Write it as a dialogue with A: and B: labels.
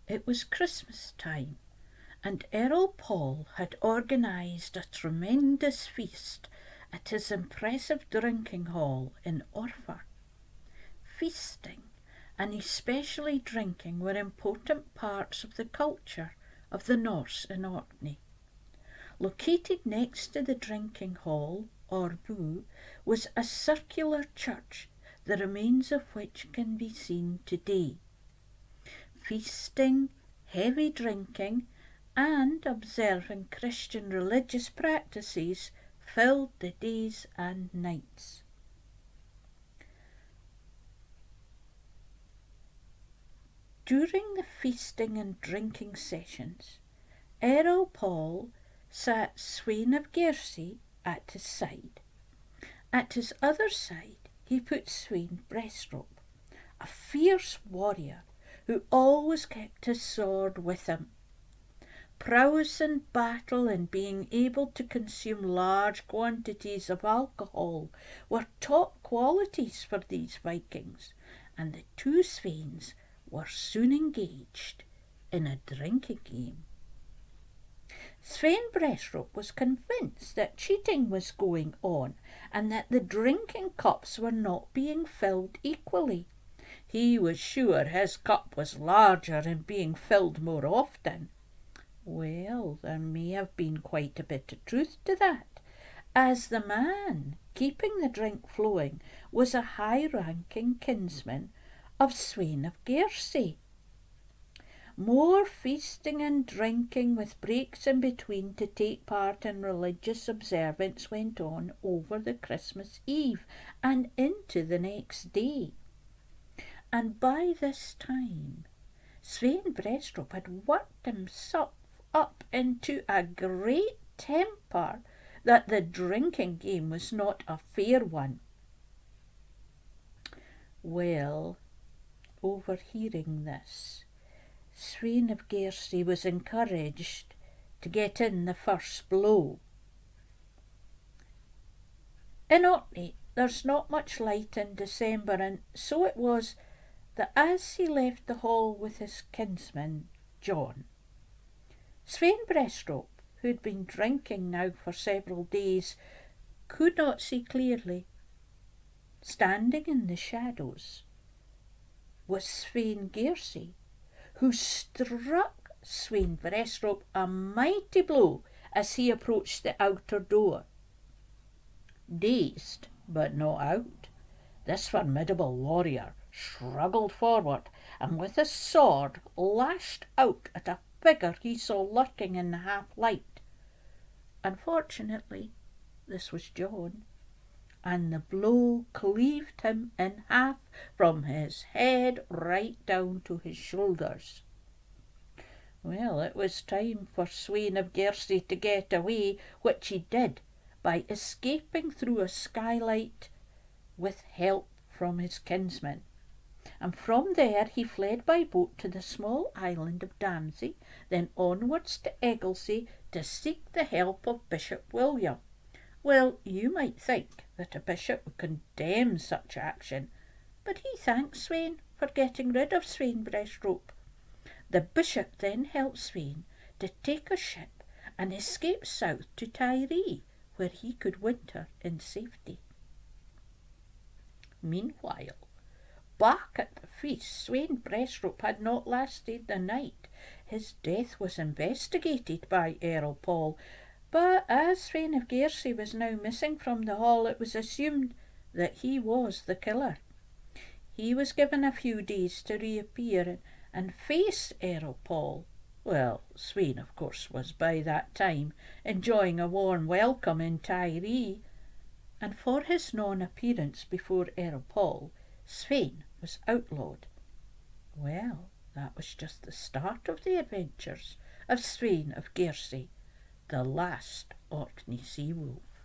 A: It was Christmas time, and Earl Paul had organised a tremendous feast at his impressive drinking hall in Orkney. Feasting, and especially drinking, were important parts of the culture of the Norse in Orkney. Located next to the drinking hall, or boo, was a circular church, the remains of which can be seen today. Feasting, heavy drinking, and observing Christian religious practices filled the days and nights. During the feasting and drinking sessions, Earl Paul sat Svein of Gairsay at his side. At his other side he put Svein Breastrope, a fierce warrior who always kept his sword with him. Prowess in battle and being able to consume large quantities of alcohol were top qualities for these Vikings, and the two Sveins were soon engaged in a drinking game. Svein Breastrope was convinced that cheating was going on and that the drinking cups were not being filled equally. He was sure his cup was larger and being filled more often. Well, there may have been quite a bit of truth to that, as the man keeping the drink flowing was a high-ranking kinsman of Svein of Gairsay. More feasting and drinking with breaks in between to take part in religious observance went on over the Christmas Eve and into the next day. And by this time, Svein Breastrope had worked himself up into a great temper that the drinking game was not a fair one. Well, overhearing this, Svein of Gairsay was encouraged to get in the first blow. In Orkney there's not much light in December, and so it was that as he left the hall with his kinsman John, Svein Breastrope, who had been drinking now for several days, could not see clearly. Standing in the shadows was Svein Gairsay, who struck Svein Breastrope a mighty blow as he approached the outer door. Dazed, but not out, this formidable warrior struggled forward and with his sword lashed out at a figure he saw lurking in the half-light. Unfortunately, this was John, and the blow cleaved him in half from his head right down to his shoulders. Well, it was time for Svein of Gairsay to get away, which he did by escaping through a skylight with help from his kinsman. And from there he fled by boat to the small island of Damsey, then onwards to Egglesey to seek the help of Bishop William. Well, you might think that a bishop would condemn such action, but he thanked Svein for getting rid of Svein Breastrope. The bishop then helped Svein to take a ship and escape south to Tiree, where he could winter in safety. Meanwhile, back at the feast, Svein Breastrope had not lasted the night. His death was investigated by Earl Paul, but as Svein of Gairsay was now missing from the hall, it was assumed that he was the killer. He was given a few days to reappear and face Earl Paul. Well, Svein, of course, was by that time enjoying a warm welcome in Tiree, and for his non-appearance before Earl Paul, Svein was outlawed. Well, that was just the start of the adventures of Svein of Gairsay, the last Orkney sea wolf.